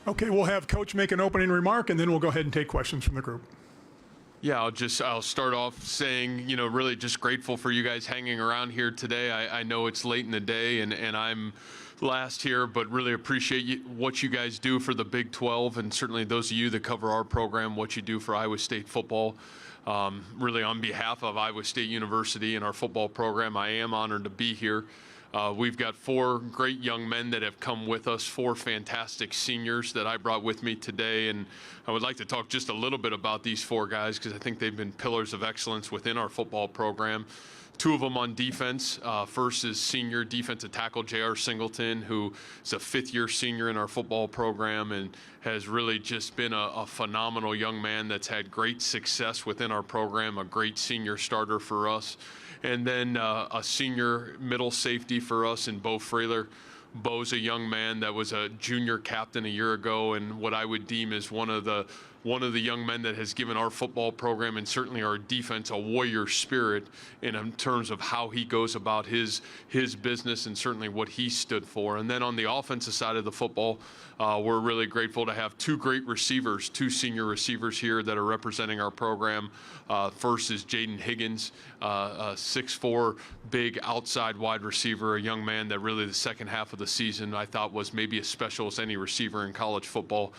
Okay, we'll have Coach make an opening remark, and then we'll go ahead and take questions from the group. Yeah, I'll start off saying, really just grateful for you guys hanging around here today. I know it's late in the day and I'm last here, but really appreciate what you guys do for the Big 12, and certainly those of you that cover our program, what you do for Iowa State football. Really on behalf of Iowa State University and our football program, I am honored to be here. We've got 4 great young men that have come with us, 4 fantastic seniors that I brought with me today, and I would like to talk just a little bit about these 4 guys because I think they've been pillars of excellence within our football program. 2 of them on defense. First is senior defensive tackle J.R. Singleton, who is a 5th-year senior in our football program and has really just been a phenomenal young man that's had great success within our program, a great senior starter for us. And then a senior middle safety for us in Bo Frailer. Bo's a young man that was a junior captain a year ago, and what I would deem as one of the young men that has given our football program and certainly our defense a warrior spirit in terms of how he goes about his business and certainly what he stood for. And then on the offensive side of the football, we're really grateful to have 2 great receivers, 2 senior receivers here that are representing our program. First is Jaden Higgins, a 6'4", big outside wide receiver, a young man that really the second half of the season I thought was maybe as special as any receiver in college football,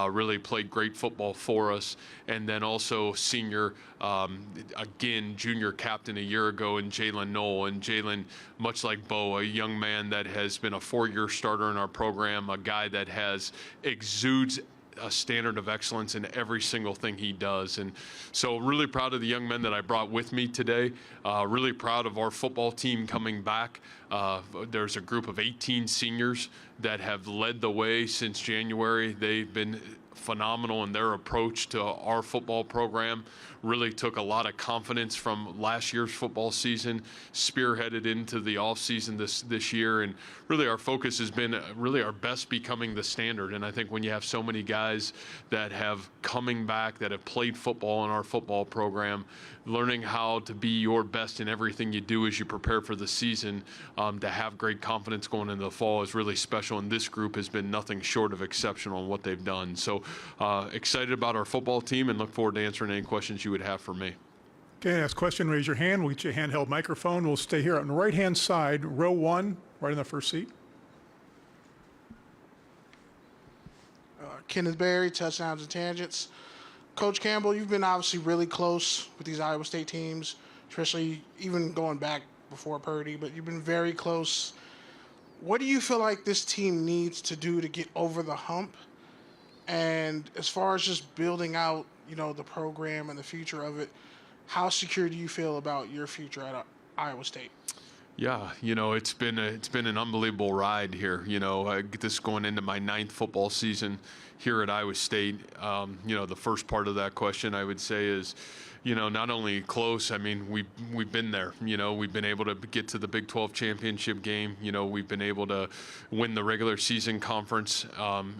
really played great football for us. And then also senior, again, junior captain a year ago in Jalen Knoll. And Jalen, much like Bo, a young man that has been a 4-year starter in our program, a guy that exudes a standard of excellence in every single thing he does. And so really proud of the young men that I brought with me today. Really proud of our football team coming back. There's a group of 18 seniors that have led the way since January. They've been phenomenal in their approach to our football program. Really took a lot of confidence from last year's football season, spearheaded into the offseason this year, and really our focus has been really our best becoming the standard. And I think when you have so many guys that have coming back, that have played football in our football program, learning how to be your best in everything you do as you prepare for the season, to have great confidence going into the fall is really special, and this group has been nothing short of exceptional in what they've done. So excited about our football team and look forward to answering any questions you would have for me. Okay, ask a question, raise your hand. We'll get you a handheld microphone. We'll stay here on the right-hand side, row 1, right in the first seat. Kenneth Berry, Touchdowns and Tangents. Coach Campbell, you've been obviously really close with these Iowa State teams, especially even going back before Purdy, but you've been very close. What do you feel like this team needs to do to get over the hump? And as far as just building out, the program and the future of it, how secure do you feel about your future at Iowa State? Yeah, it's been an unbelievable ride here. This is going into my 9th football season here at Iowa State. The first part of that question I would say is, not only close, I mean, we've been there. We've been able to get to the Big 12 championship game. We've been able to win the regular season conference,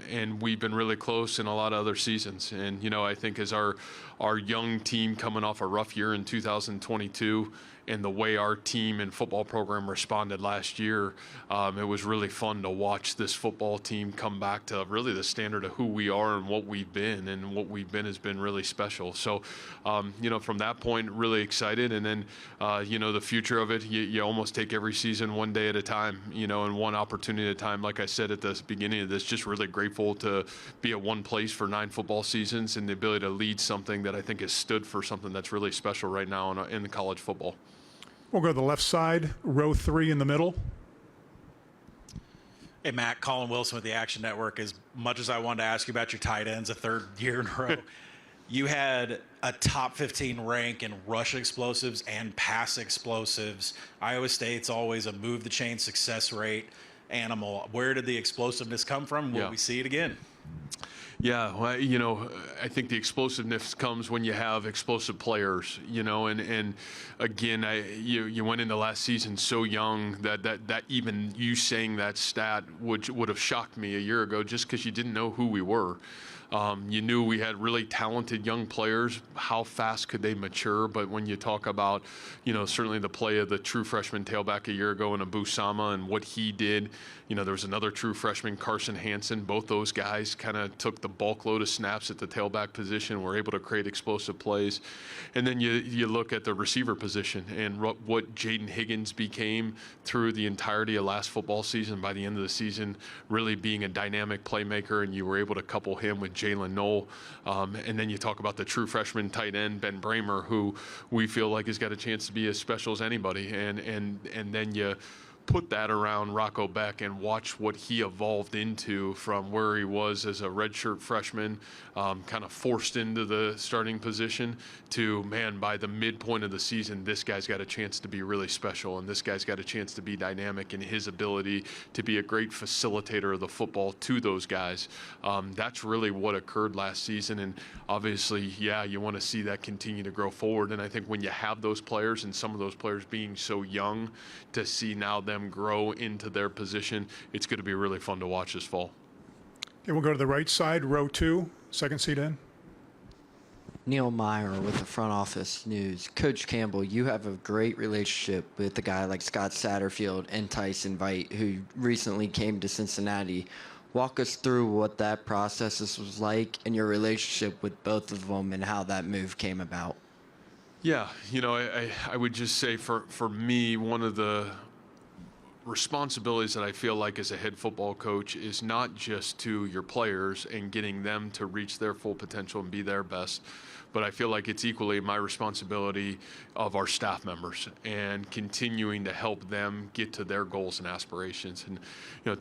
and we've been really close in a lot of other seasons. And, I think as our young team coming off a rough year in 2022, and the way our team and football program responded last year, it was really fun to watch this football team come back to really the standard of who we are and what we've been, and what we've been has been really special. So, from that point, really excited. And then, the future of it, you almost take every season one day at a time, and one opportunity at a time. Like I said at the beginning of this, just really grateful to be at one place for 9 football seasons and the ability to lead something that I think has stood for something that's really special right now in the college football. We'll go to the left side, row 3 in the middle. Hey, Matt, Colin Wilson with the Action Network. As much as I wanted to ask you about your tight ends a 3rd year in a row, you had a top 15 rank in rush explosives and pass explosives. Iowa State's always a move the chain success rate animal. Where did the explosiveness come from? Will we see it again? Yeah, well, I think the explosiveness comes when you have explosive players, and again, you went into last season so young that even you saying that stat would have shocked me a year ago just because you didn't know who we were. You knew we had really talented young players. How fast could they mature? But when you talk about, certainly the play of the true freshman tailback a year ago in Abu Sama and what he did, there was another true freshman, Carson Hansen. Both those guys kind of took the bulk load of snaps at the tailback position, were able to create explosive plays. And then you look at the receiver position and what Jaden Higgins became through the entirety of last football season. By the end of the season, really being a dynamic playmaker, and you were able to couple him with Jalen Knoll. And then you talk about the true freshman tight end, Ben Bramer, who we feel like has got a chance to be as special as anybody. And then you put that around Rocco Beck and watch what he evolved into from where he was as a redshirt freshman, kind of forced into the starting position, to, man, by the midpoint of the season, this guy's got a chance to be really special, and this guy's got a chance to be dynamic in his ability to be a great facilitator of the football to those guys. That's really what occurred last season, and obviously, yeah, you want to see that continue to grow forward. And I think when you have those players, and some of those players being so young, to see now them grow into their position, it's going to be really fun to watch this fall. Okay, we'll go to the right side, row 2, second seat in. Neil Meyer with the Front Office News. Coach Campbell, you have a great relationship with a guy like Scott Satterfield and Tyson Veit, who recently came to Cincinnati. Walk us through what that process was like and your relationship with both of them and how that move came about. Yeah, I would just say for me, one of the responsibilities that I feel like as a head football coach is not just to your players and getting them to reach their full potential and be their best, but I feel like it's equally my responsibility of our staff members and continuing to help them get to their goals and aspirations. And,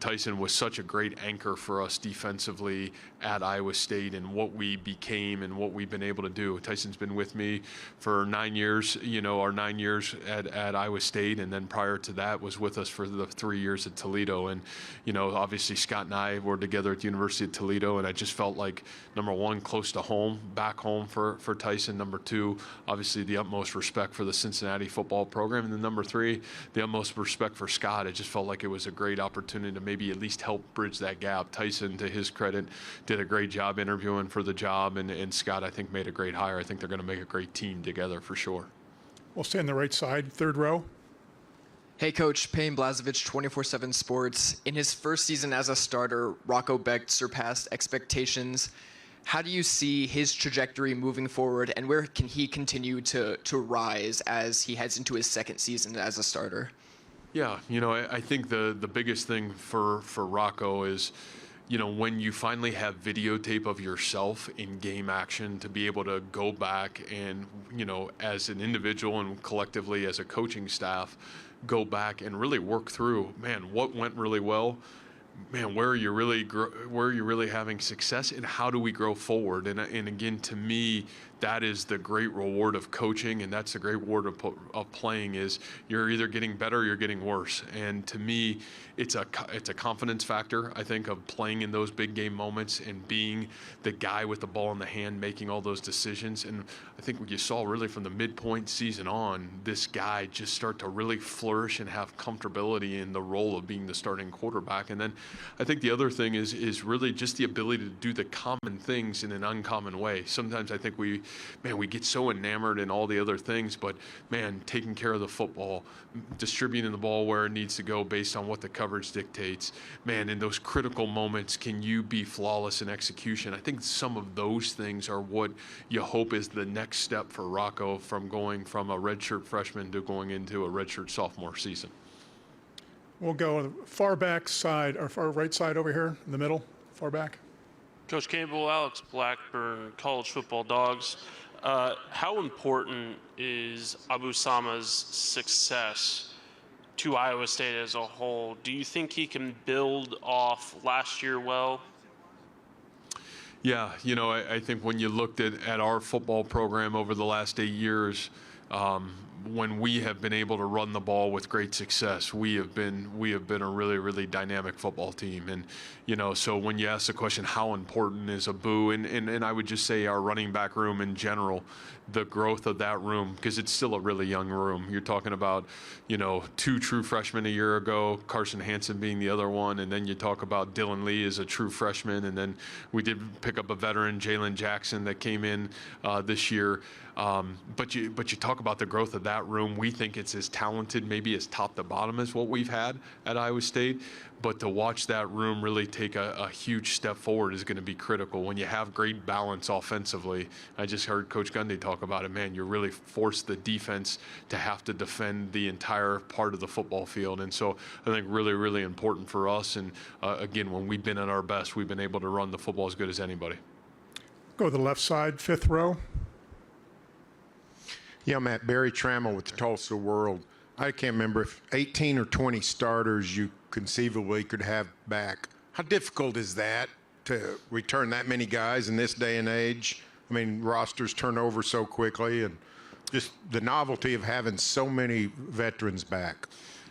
Tyson was such a great anchor for us defensively at Iowa State and what we became and what we've been able to do. Tyson's been with me for 9 years, our 9 years at Iowa State, and then prior to that was with us for the 3 years at Toledo. And, obviously Scott and I were together at the University of Toledo, and I just felt like, number one, close to home, back home for Tyson. Number two, obviously the utmost respect for the Cincinnati football program. And then number three, the utmost respect for Scott. I just felt like it was a great opportunity to maybe at least help bridge that gap. Tyson, to his credit, did a great job interviewing for the job, and Scott, I think, made a great hire. I think they're going to make a great team together for sure. We'll stay on the right side, third row. Hey, Coach. Payne Blazevich, 24/7 Sports. In his first season as a starter, Rocco Beck surpassed expectations. How do you see his trajectory moving forward, and where can he continue to rise as he heads into his second season as a starter? Yeah, I think the biggest thing for Rocco is, when you finally have videotape of yourself in game action, to be able to go back and, as an individual and collectively as a coaching staff, go back and really work through, man, what went really well, man, where are you really having success, and how do we grow forward? And again, to me, that is the great reward of coaching, and that's the great reward of playing, is you're either getting better or you're getting worse. And to me, it's a confidence factor, I think, of playing in those big game moments and being the guy with the ball in the hand, making all those decisions. And I think what you saw really from the midpoint season on, this guy just start to really flourish and have comfortability in the role of being the starting quarterback. And then I think the other thing is really just the ability to do the common things in an uncommon way. Sometimes I think we get so enamored in all the other things, but man, taking care of the football, distributing the ball where it needs to go based on what the coverage dictates, man, in those critical moments, can you be flawless in execution? I think some of those things are what you hope is the next step for Rocco, from going from a redshirt freshman to going into a redshirt sophomore season. We'll go far back side, or far right side over here, in the middle, far back. Coach Campbell, Alex Blackburn, College Football Dogs. How important is Abu Sama's success to Iowa State as a whole? Do you think he can build off last year well? Yeah, I think when you looked at our football program over the last 8 years, when we have been able to run the ball with great success, we have been a really, really dynamic football team. And, so when you ask the question, how important is Abu, and I would just say our running back room in general, the growth of that room, because it's still a really young room. You're talking about, 2 true freshmen a year ago, Carson Hansen being the other one, and then you talk about Dylan Lee as a true freshman, and then we did pick up a veteran, Jalen Jackson, that came in this year. But you talk about the growth of that room. We think it's as talented, maybe as top to bottom as what we've had at Iowa State. But to watch that room really take a huge step forward is going to be critical. When you have great balance offensively, I just heard Coach Gundy talk about it, man, you really force the defense to have to defend the entire part of the football field. And so I think really, really important for us. And again, when we've been at our best, we've been able to run the football as good as anybody. Go to the left side, 5th row. Yeah, Matt, Barry Trammell with the Tulsa World. I can't remember if 18 or 20 starters you conceivably could have back. How difficult is that to return that many guys in this day and age? I mean, rosters turn over so quickly, and just the novelty of having so many veterans back.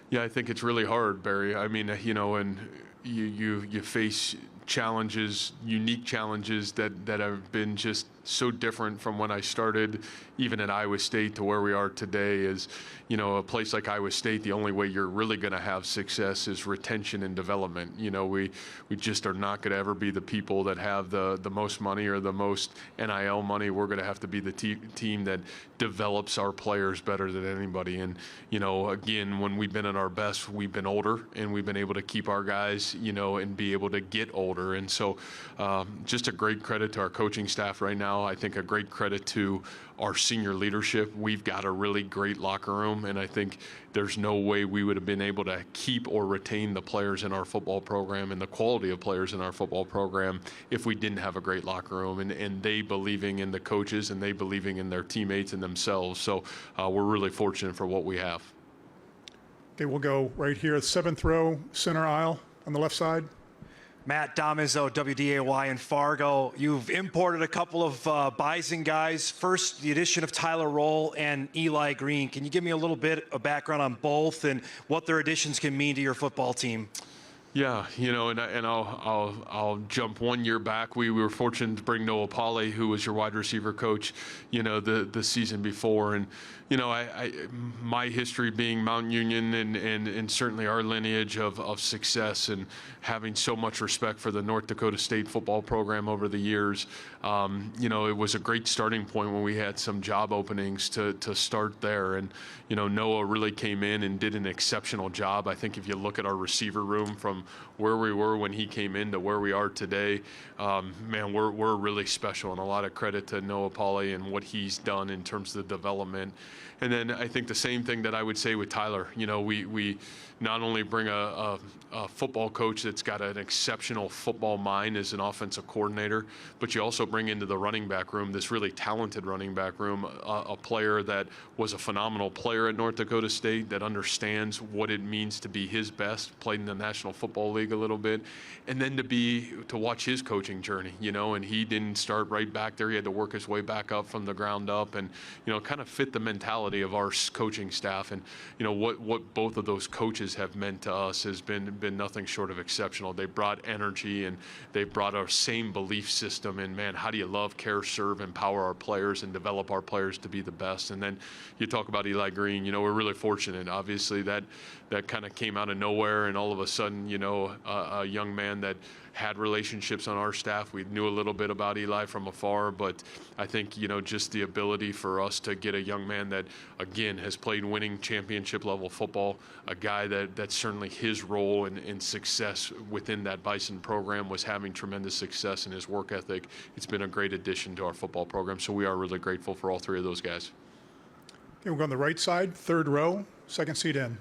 Yeah, I think it's really hard, Barry. I mean, and you face challenges, unique challenges that have been just so different from when I started, even at Iowa State, to where we are today. Is, a place like Iowa State, the only way you're really going to have success is retention and development. We just are not going to ever be the people that have the most money or the most NIL money. We're going to have to be the team that develops our players better than anybody. And, again, when we've been at our best, we've been older, and we've been able to keep our guys, and be able to get older. And so just a great credit to our coaching staff right now. I think a great credit to our senior leadership. We've got a really great locker room, and I think there's no way we would have been able to keep or retain the players in our football program and the quality of players in our football program if we didn't have a great locker room and they believing in the coaches and they believing in their teammates and themselves. So we're really fortunate for what we have. Okay, we'll go right here, 7th row, center aisle on the left side. Matt Domizzo, WDAY in Fargo. You've imported a couple of Bison guys. First, the addition of Tyler Roll and Eli Green. Can you give me a little bit of background on both and what their additions can mean to your football team? Yeah, and I'll jump 1 year back. We were fortunate to bring Noah Polley, who was your wide receiver coach, the season before. And, my history being Mount Union and certainly our lineage of success and having so much respect for the North Dakota State football program over the years, it was a great starting point when we had some job openings to start there. And, Noah really came in and did an exceptional job. I think if you look at our receiver room from where we were when he came in to where we are today, man, we're really special, and a lot of credit to Noah Polley and what he's done in terms of the development. And then I think the same thing that I would say with Tyler. We not only bring a football coach that's got an exceptional football mind as an offensive coordinator, but you also bring into the running back room this really talented running back room, a player that was a phenomenal player at North Dakota State that understands what it means to be his best, played in the National Football League a little bit, and then to watch his coaching journey, and he didn't start right back there. He had to work his way back up from the ground up and, kind of fit the mentality of our coaching staff. And, what both of those coaches have meant to us has been nothing short of exceptional. They brought energy and they brought our same belief system. And man, how do you love, care, serve, empower our players and develop our players to be the best? And then you talk about Eli Green. We're really fortunate. Obviously, that kind of came out of nowhere, and all of a sudden, a young man that had relationships on our staff. We knew a little bit about Eli from afar, but I think, just the ability for us to get a young man that, again, has played winning championship level football, a guy that's certainly his role in success within that Bison program was having tremendous success in his work ethic. It's been a great addition to our football program, so we are really grateful for all 3 of those guys. Okay, we'll go on the right side, 3rd row, 2nd seat in.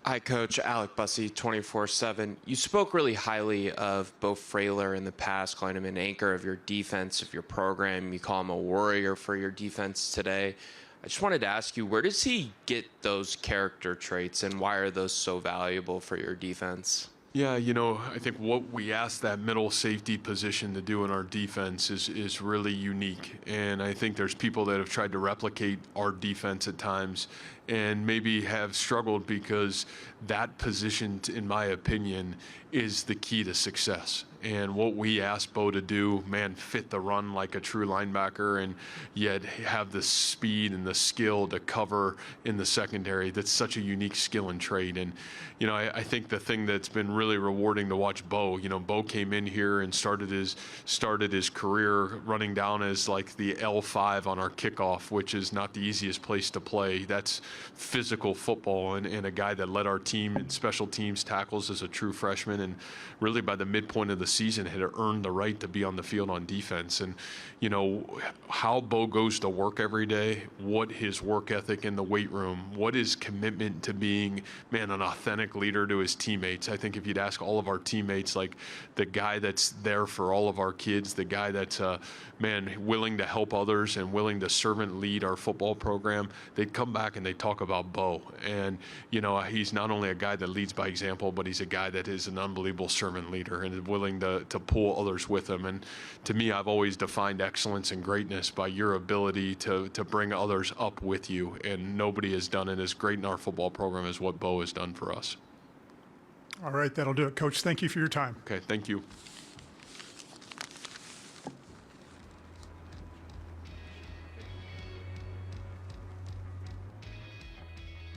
Hi, Coach. Alec Bussey, 24/7. You spoke really highly of Bo Frailer in the past, calling him an anchor of your defense, of your program. You call him a warrior for your defense today. I just wanted to ask you, where does he get those character traits, and why are those so valuable for your defense? Yeah, I think what we ask that middle safety position to do in our defense is really unique. And I think there's people that have tried to replicate our defense at times and maybe have struggled because that position, in my opinion, is the key to success. And what we ask Bo to do, man, fit the run like a true linebacker and yet have the speed and the skill to cover in the secondary. That's such a unique skill and trait. And, I think the thing that's been really rewarding to watch Bo, Bo came in here and started his career running down as like the L5 on our kickoff, which is not the easiest place to play. That's physical football, and a guy that led our team in special teams tackles as a true freshman, and really by the midpoint of the season had earned the right to be on the field on defense. And how Bo goes to work every day, what his work ethic in the weight room, what his commitment to being, man, an authentic leader to his teammates. I think if you'd ask all of our teammates, like the guy that's there for all of our kids, the guy that's willing to help others and willing to servant lead our football program, they'd come back and they'd talk about Bo. And he's not only a guy that leads by example, but he's a guy that is an unbelievable servant leader and is willing to pull others with him. And to me, I've always defined excellence and greatness by your ability to bring others up with you, and nobody has done it as great in our football program as what Bo has done for us. All right, that'll do it. Coach, thank you for your time. Okay, thank you.